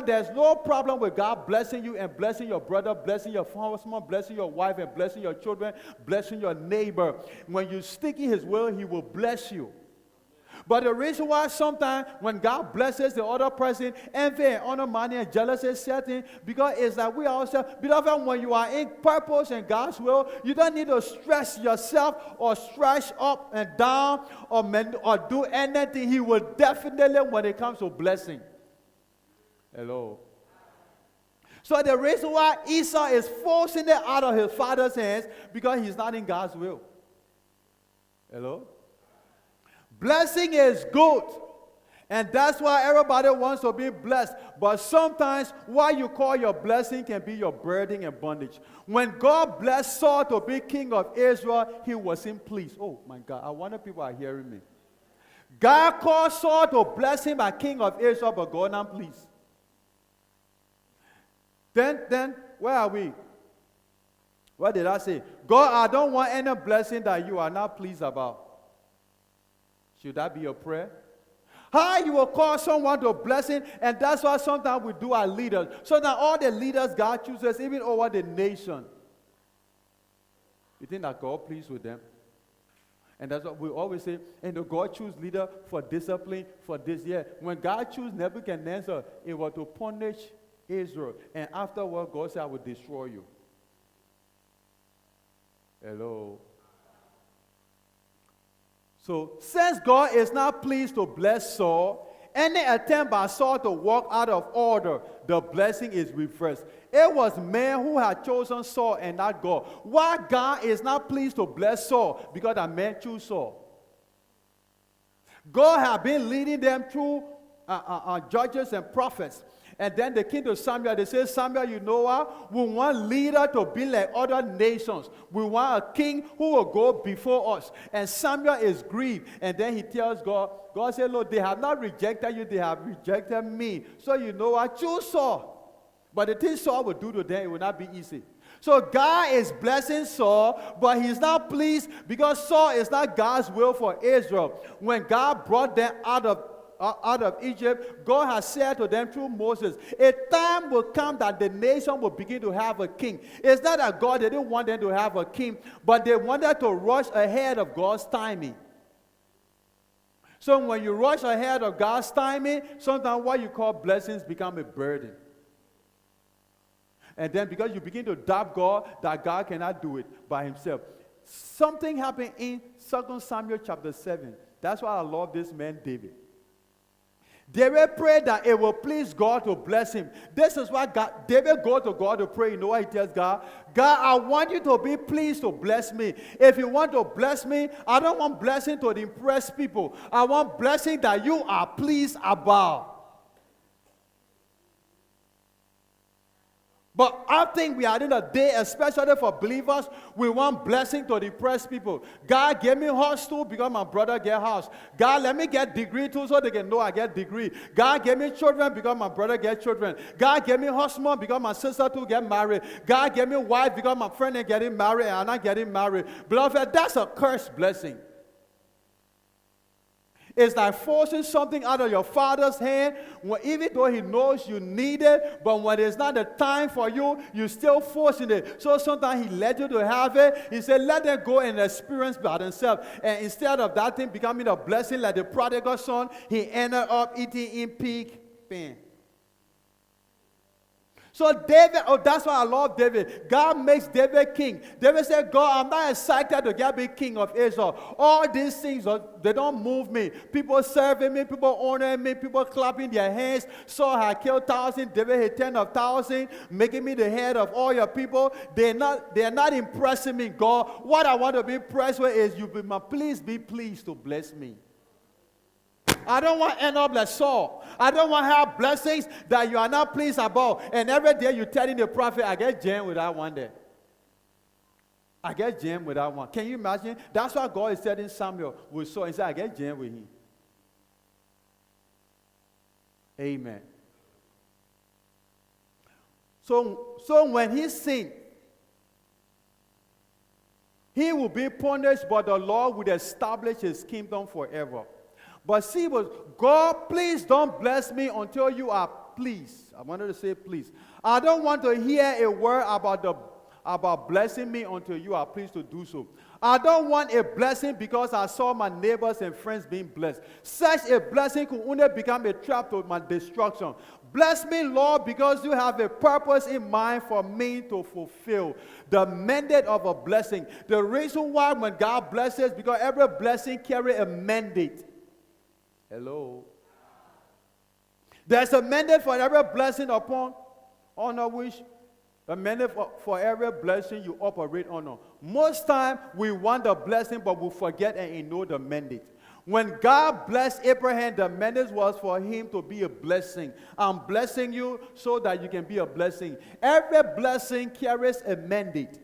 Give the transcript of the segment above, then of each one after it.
there's no problem with God blessing you and blessing your brother, blessing your husband, blessing your wife, and blessing your children, blessing your neighbor. When you stick in His will, He will bless you. But the reason why sometimes when God blesses the other person, envy and undermining and jealousy set in, because it's like we ourselves, beloved, when you are in purpose and God's will, you don't need to stress yourself or stretch up and down or do anything. He will definitely, when it comes to blessing. Hello. So the reason why Esau is forcing it out of his father's hands, because he's not in God's will. Hello. Blessing is good, and that's why everybody wants to be blessed. But sometimes what you call your blessing can be your burden and bondage. When God blessed Saul to be king of Israel, he wasn't pleased. Oh my God, I wonder if people are hearing me. God called Saul to bless him as king of Israel, but God not pleased. Then, where are we? What did I say? God, I don't want any blessing that you are not pleased about. Should that be your prayer? How you will call someone to blessing, and that's why sometimes we do our leaders. So now all the leaders God chooses, even over the nation. You think that God pleased with them? And that's what we always say, and God choose leader for discipline, for this year. When God chose Nebuchadnezzar, it was to punish Israel. And afterward, God said, I will destroy you. Hello. So, since God is not pleased to bless Saul, any attempt by Saul to walk out of order, the blessing is reversed. It was man who had chosen Saul and not God. Why God is not pleased to bless Saul? Because that man chose Saul. God had been leading them through judges and prophets. And then they came to Samuel. They said, Samuel, you know what? We want leader to be like other nations. We want a king who will go before us. And Samuel is grieved. And then he tells God, God said, Lord, they have not rejected you. They have rejected me. So you know what? Choose Saul. But the thing Saul will do to them, it will not be easy. So God is blessing Saul, but he's not pleased because Saul is not God's will for Israel. When God brought them out of Egypt, God has said to them through Moses, a time will come that the nation will begin to have a king. It's not that God didn't want them to have a king, but they wanted to rush ahead of God's timing. So when you rush ahead of God's timing, sometimes what you call blessings become a burden. And then because you begin to doubt God, that God cannot do it by himself. Something happened in 2 Samuel chapter 7. That's why I love this man David. David prayed that it will please God to bless him. This is why David goes to God to pray. You know what he tells God? God, I want you to be pleased to bless me. If you want to bless me, I don't want blessing to impress people. I want blessing that you are pleased about. But I think we are in a day, especially for believers, we want blessing to depress people. God gave me house too because my brother get house. God, let me get degree too so they can know I get degree. God gave me children because my brother get children. God gave me husband because my sister too get married. God gave me wife because my friend ain't getting married and I'm not getting married. Beloved, that's a cursed blessing. It's like forcing something out of your father's hand, even though he knows you need it, but when it's not the time for you, you're still forcing it. So sometimes he let you to have it. He said, let them go and experience by themselves. And instead of that thing becoming a blessing like the prodigal son, he ended up eating in pig pen. So David, that's why I love David. God makes David king. David said, God, I'm not excited to get be king of Israel. All these things, they don't move me. People serving me, people honoring me, people clapping their hands. Saul had killed 1,000, David had 10,000, making me the head of all your people. They're not impressing me, God. What I want to be impressed with is please be pleased to bless me. I don't want to end up like Saul. I don't want to have blessings that you are not pleased about. And every day you're telling the prophet, I get jammed with that one day. I get jammed with that one. Can you imagine? That's why God is telling Samuel with Saul. He said, I get jammed with him. Amen. So when he sinned, he will be punished, but the Lord will establish his kingdom forever. But see, God, please don't bless me until you are please. I wanted to say please. I don't want to hear a word about blessing me until you are pleased to do so. I don't want a blessing because I saw my neighbors and friends being blessed. Such a blessing could only become a trap to my destruction. Bless me, Lord, because you have a purpose in mind for me to fulfill. The mandate of a blessing. The reason why when God blesses, because every blessing carries a mandate. Hello? There's a mandate for every blessing upon honor which a mandate for every blessing you operate on. Most time we want the blessing, but we forget and ignore the mandate. When God blessed Abraham, the mandate was for him to be a blessing. I'm blessing you so that you can be a blessing. Every blessing carries a mandate.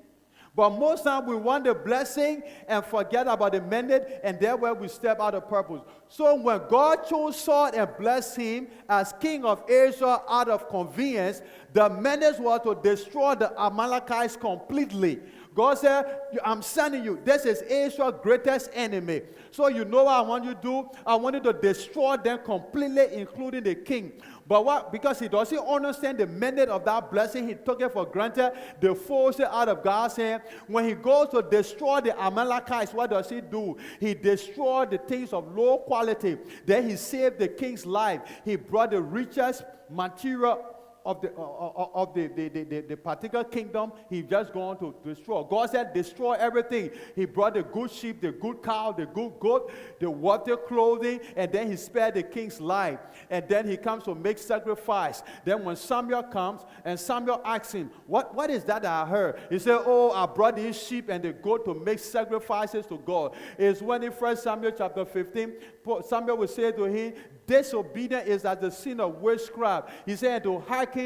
But most times we want the blessing and forget about the mandate, and that's where we step out of purpose. So when God chose Saul and blessed him as king of Israel out of convenience, the mandate was to destroy the Amalekites completely. God said, I'm sending you. This is Israel's greatest enemy. So you know what I want you to do? I want you to destroy them completely, including the king. But what? Because he doesn't understand the mandate of that blessing, he took it for granted. They forced it out of God's hand. When he goes to destroy the Amalekites, what does he do? He destroyed the things of low quality. Then he saved the king's life. He brought the richest material of the particular kingdom he just going to destroy. God said, destroy everything. He brought the good sheep, the good cow, the good goat, the water clothing, and then he spared the king's life. And then he comes to make sacrifice. Then when Samuel comes, and Samuel asks him, what is that I heard? He said, oh, I brought these sheep and the goat to make sacrifices to God. It's when in 1 Samuel chapter 15, Samuel will say to him, disobedience is as the sin of witchcraft. He said, to hearken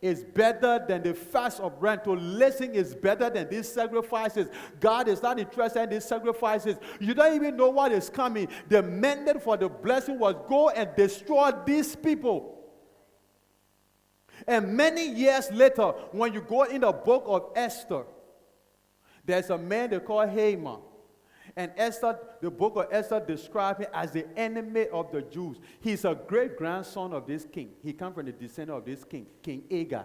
is better than the fast of rent. To listen is better than these sacrifices. God is not interested in these sacrifices. You don't even know what is coming. The mandate for the blessing was go and destroy these people. And many years later, when you go in the book of Esther, there's a man they call Haman. And Esther, the book of Esther describes him as the enemy of the Jews. He's a great-grandson of this king. He comes from the descendant of this king, King Agag.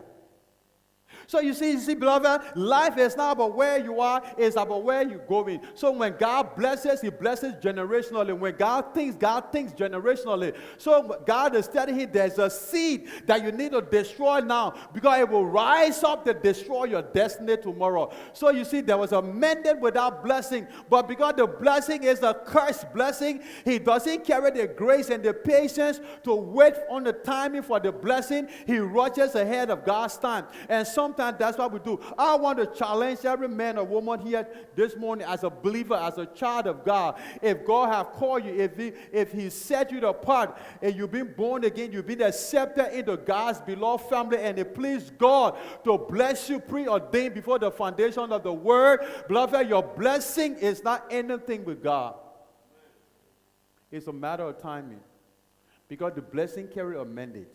So you see, beloved, life is not about where you are, it's about where you're going. So when God blesses, he blesses generationally. When God thinks generationally. So God is telling him there's a seed that you need to destroy now, because it will rise up to destroy your destiny tomorrow. So you see, there was a mandate without blessing, but because the blessing is a cursed blessing, he doesn't carry the grace and the patience to wait on the timing for the blessing. He rushes ahead of God's time. And sometimes that's what we do. I want to challenge every man or woman here this morning as a believer, as a child of God. If God have called you, if he set you apart, and you've been born again, you've been accepted into God's beloved family, and it pleased God to bless you preordained before the foundation of the world, beloved, your blessing is not anything with God. It's a matter of timing, because the blessing carries a mandate.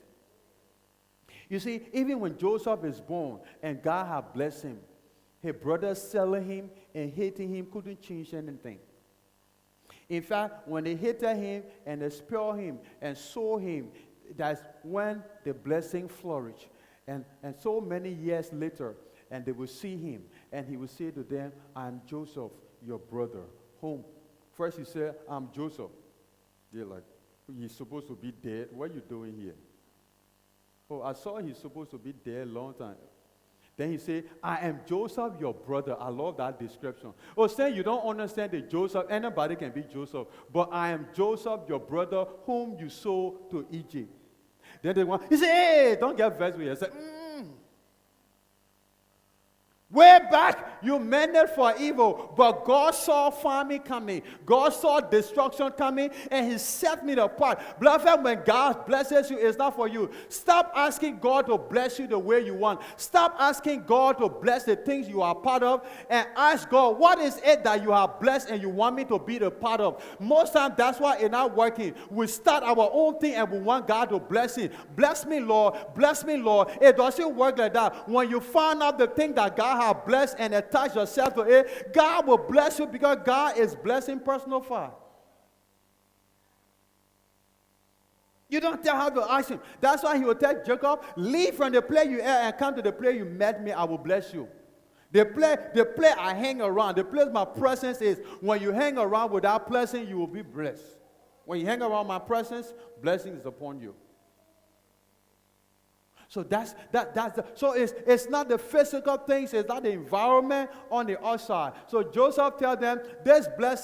You see, even when Joseph is born and God had blessed him, his brothers selling him and hating him couldn't change anything. In fact, when they hated him and they spared him and sold him, that's when the blessing flourished. And so many years later, and they will see him, and he will say to them, I'm Joseph, your brother. Whom? First he said, I'm Joseph. They're like, he's supposed to be dead. What are you doing here? Oh, I saw he's supposed to be dead a long time. Then he said, I am Joseph, your brother. I love that description. Oh, saying you don't understand that Joseph, anybody can be Joseph. But I am Joseph, your brother, whom you sold to Egypt. Then they want, he said, hey, don't get vexed with you. I said, way back, you meant it for evil, but God saw famine coming. God saw destruction coming, and he set me apart. Beloved, when God blesses you, it's not for you. Stop asking God to bless you the way you want. Stop asking God to bless the things you are part of, and ask God, what is it that you are blessed and you want me to be the part of? Most times, that's why it's not working. We start our own thing, and we want God to bless it. Bless me, Lord. Bless me, Lord. It doesn't work like that. When you find out the thing that God have blessed and attach yourself to it, God will bless you, because God is blessing personal fire. You don't have to ask him. That's why he will tell Jacob, leave from the place you are and come to the place you met me, I will bless you. The place I hang around, the place my presence is, when you hang around without blessing, you will be blessed. When you hang around my presence, blessing is upon you. So so it's not the physical things, it's not the environment on the outside. So Joseph tells them, this blessing